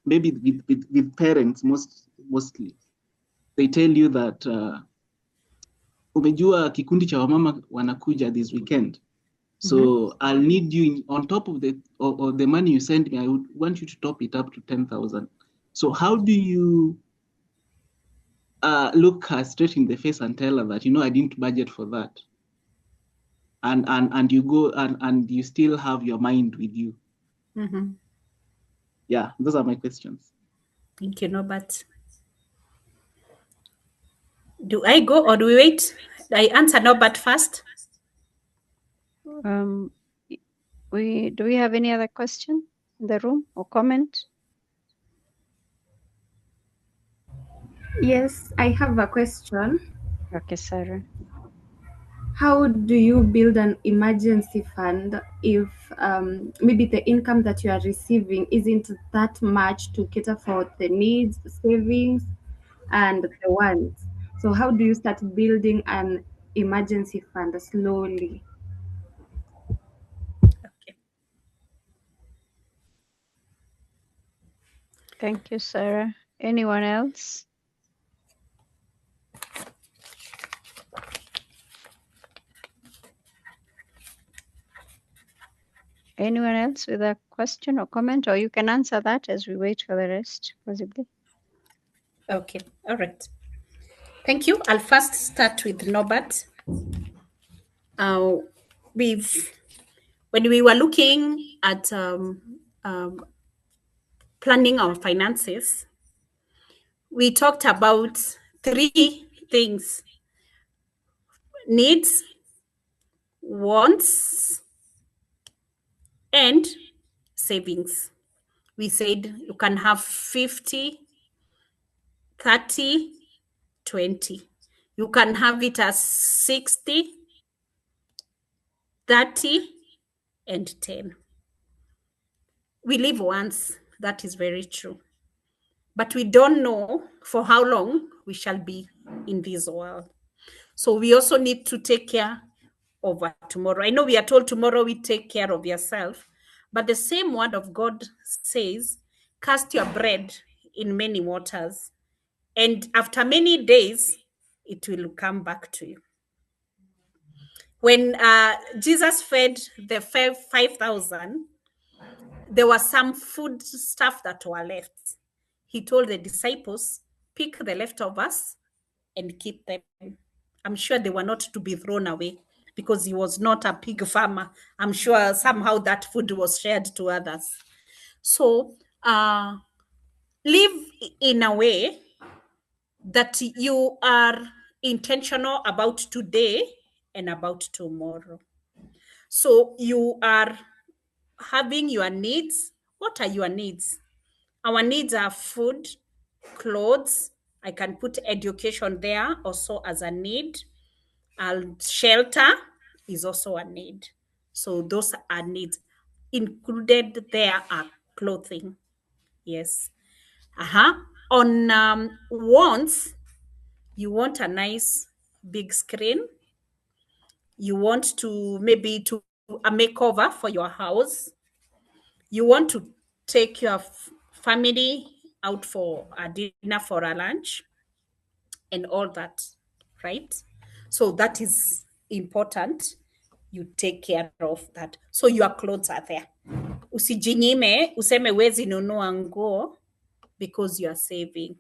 with parents mostly they tell you that umejua kikundi cha wamama wanakuja this weekend, so I'll need you on top of the money you send me. I would want you to top it up to 10,000. So how do you look her straight in the face and tell her that, you know, I didn't budget for that, and you go and you still have your mind with you? Yeah, those are my questions. Thank you, Norbert. Do I go or do we wait? I answer Norbert first. Do we have any other question in the room or comment? Yes, I have a question. Okay, Sarah. How do you build an emergency fund if maybe the income that you are receiving isn't that much to cater for the needs, savings, and the wants? So how do you start building an emergency fund slowly? Okay. Thank you, Sarah. Anyone else? Anyone else with a question or comment, or you can answer that as we wait for the rest, possibly. Okay. All right. Thank you. I'll first start with Norbert. When we were looking at planning our finances, we talked about 3 things: needs, wants, and savings. We said you can have 50, 30, 20. You can have it as 60, 30, and 10. We live once. That is very true. But we don't know for how long we shall be in this world. So we also need to take care of tomorrow. I know we are told tomorrow we take care of yourself, but the same word of God says, cast your bread in many waters, and after many days, it will come back to you. When Jesus fed the 5,000, there was some food stuff that were left. He told the disciples, pick the leftovers and keep them. I'm sure they were not to be thrown away because he was not a pig farmer. I'm sure somehow that food was shared to others. So live in a way that you are intentional about today and about tomorrow. So you are having your needs. What are your needs? Our needs are food, clothes. I can put education there also as a need. And shelter is also a need. So those are needs. Included there are clothing. Yes. On wants, you want a nice big screen. You want to maybe to a makeover for your house. You want to take your family out for a dinner, for a lunch, and all that, right? So that is important. You take care of that. So your clothes are there. Usijinyime, useme wezi nunua nguo because you are saving.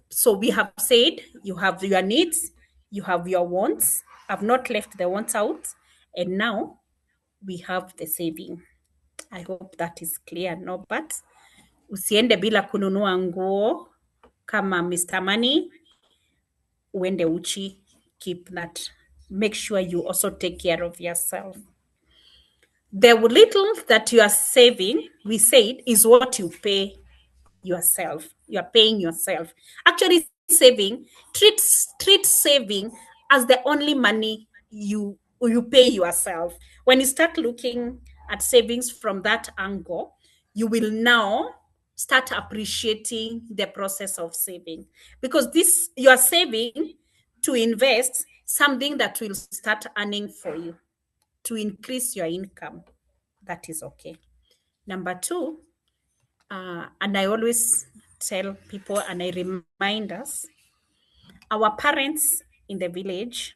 So we have said you have your needs, you have your wants. I've not left the wants out. And now we have the saving. I hope that is clear, no? But usiende bila kununua nguo kama Mr. Money, uende uchi, keep that. Make sure you also take care of yourself. The little that you are saving, we said, is what you pay yourself. You are paying yourself. Actually, saving, treat saving as the only money you pay yourself. When you start looking at savings from that angle, you will now start appreciating the process of saving, because this you are saving to invest something that will start earning for you to increase your income. That is okay. Number two, and I always tell people and I remind us, our parents in the village,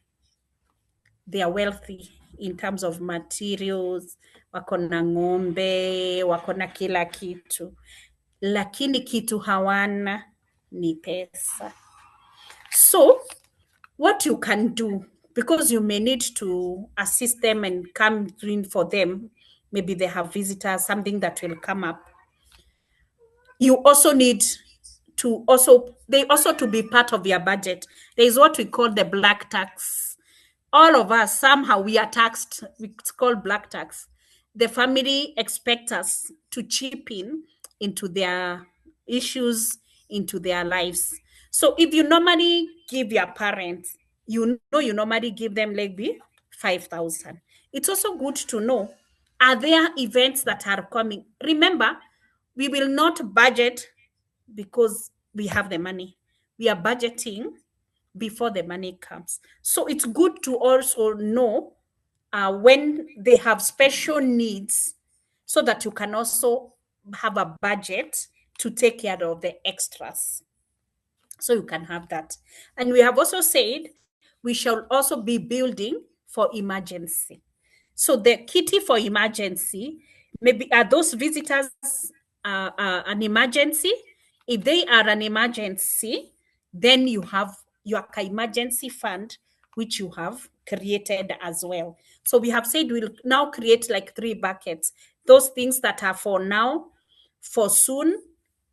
they are wealthy in terms of materials, wako na ng'ombe, wako na kila kitu, lakini kitu hawana ni pesa. So what you can do, because you may need to assist them and come in for them, maybe they have visitors, something that will come up, you also need to to be part of your budget. There is what we call the black tax. All of us, somehow we are taxed. It's called black tax. The family expects us to chip in into their issues, into their lives. So if you normally give your parents, you normally give them maybe 5,000. It's also good to know, are there events that are coming? Remember, we will not budget because we have the money. We are budgeting before the money comes. So it's good to also know when they have special needs, so that you can also have a budget to take care of the extras. So you can have that. And we have also said we shall also be building for emergency. So the kitty for emergency, maybe are those visitors an emergency? If they are an emergency, then you have your emergency fund, which you have created as well. So we have said we'll now create like 3 buckets. Those things that are for now, for soon,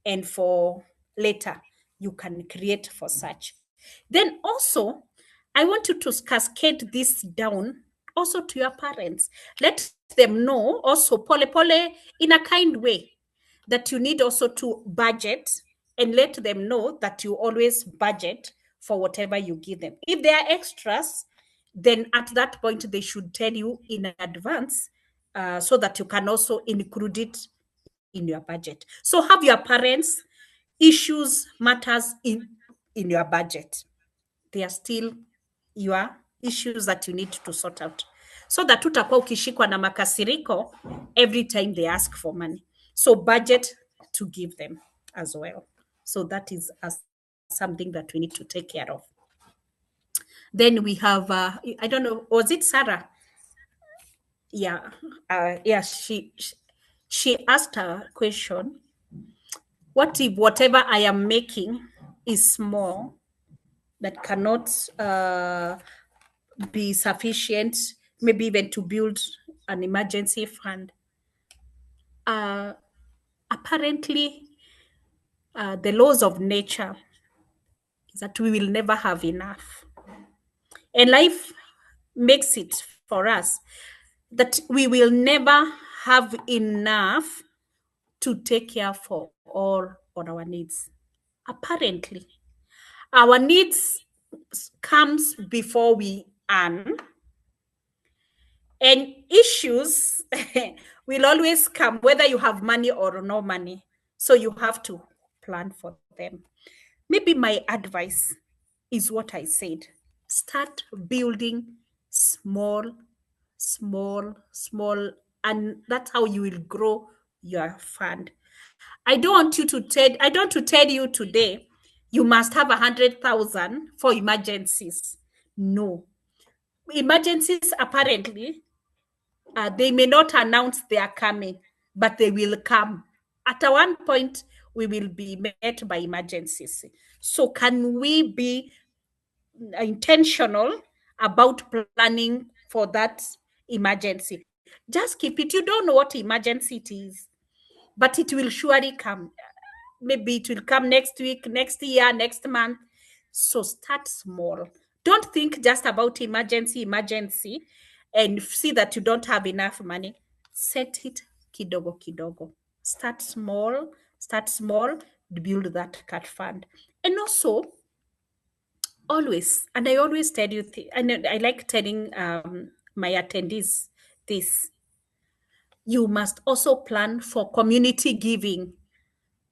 and for later, you can create for such. Then also, I want you to cascade this down also to your parents. Let them know also, pole pole, in a kind way, that you need also to budget, and let them know that you always budget for whatever you give them. If there are extras, then at that point they should tell you in advance, so that you can also include it in your budget. So have your parents issues, matters in your budget. They are still your issues that you need to sort out, so that utakuwa ukishikwa na makasiriko every time they ask for money. So budget to give them as well. So that is something that we need to take care of. Then we have I don't know, was it Sarah? Yeah. She asked a question. What if whatever I am making is small, that cannot be sufficient, maybe even to build an emergency fund? Apparently, the laws of nature is that we will never have enough. And life makes it for us that we will never have enough to take care for all of our needs. Apparently, our needs comes before we earn, and issues will always come whether you have money or no money. So you have to plan for them. Maybe my advice is what I said. Start building small, and that's how you will grow your fund. I don't want to tell you today you must have 100,000 for emergencies. No. Emergencies, apparently, they may not announce they are coming, but they will come. At one point, we will be met by emergencies. So can we be intentional about planning for that emergency? Just keep it. You don't know what emergency it is, but it will surely come. Maybe it will come next week, next year, next month. So start small. Don't think just about emergency, and see that you don't have enough money. Set it kidogo kidogo. Start small, build that cat fund. And also, always, and I always tell you, and I like telling my attendees this, you must also plan for community giving.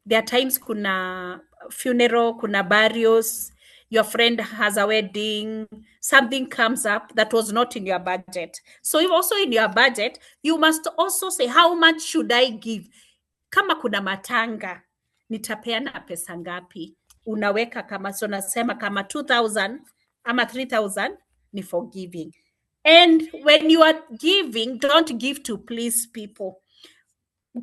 There are times kuna funeral, kuna burials. your friend has a wedding, something comes up that was not in your budget. So if also in your budget, you must also say, how much should I give? Kama kuna matanga, nitapeana pesa ngapi? Unaweka kama, so nasema kama 2,000 ama 3,000 ni for giving. And when you are giving, don't give to please people.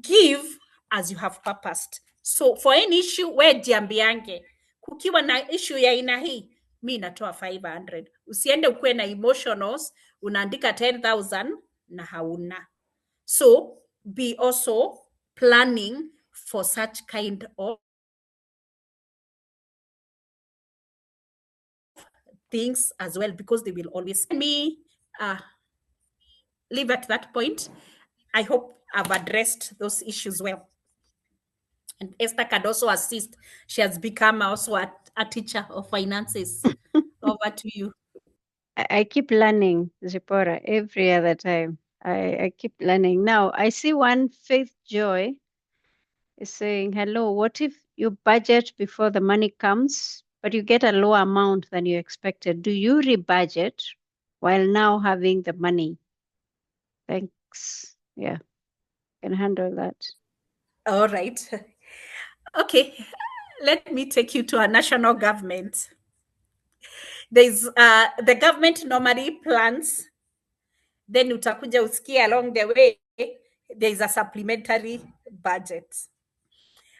Give as you have purposed. So for any issue, we jiambiange, kukiwa na issue ya aina hii, mi natoa 500. Usiende ukue na emotionals, unaandika 10,000 na hauna. So be also planning for such kind of things as well, because they will always me leave at that point. I hope I've addressed those issues well. And Esther can also assist. She has become also a teacher of finances. Over to you. I keep learning, Zipporah, every other time. I keep learning. Now, I see one Faith Joy is saying, hello, what if you budget before the money comes, but you get a lower amount than you expected? Do you rebudget while now having the money? Thanks. Yeah, can handle that. All right. Okay, let me take you to a national government. There's the government normally plans, then utakuja usikie along the way, there's a supplementary budget.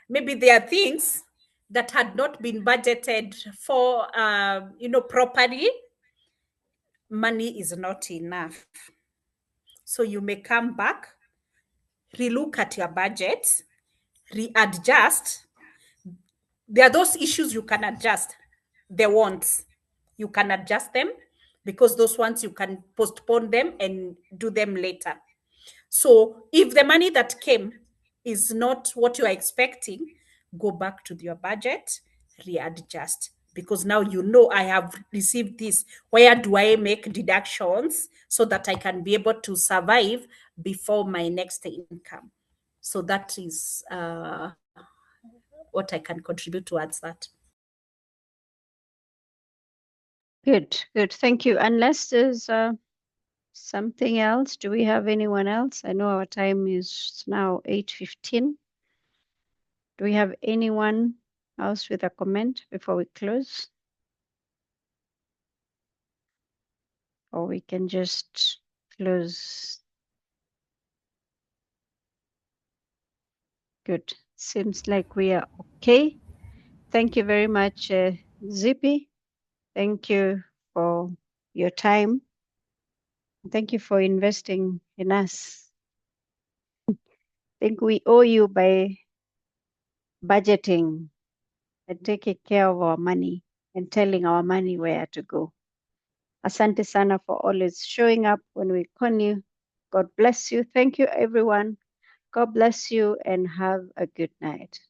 Maybe there are things that had not been budgeted for, properly. Money is not enough. So you may come back, relook at your budget, readjust. There are those issues you can adjust. The wants, you can adjust them, because those ones you can postpone them and do them later. So if the money that came is not what you are expecting, go back to your budget, readjust, because now you know I have received this. Where do I make deductions so that I can be able to survive before my next income? So that is what I can contribute towards that. Good, good. Thank you. Unless there's something else, do we have anyone else? I know our time is now 8:15. Do we have anyone else with a comment before we close? Or we can just close. Good. Seems like we are okay. Thank you very much, Zippy. Thank you for your time. Thank you for investing in us. I think we owe you by budgeting and taking care of our money and telling our money where to go. Asante sana for always showing up when we call you. God bless you. Thank you, everyone. God bless you and have a good night.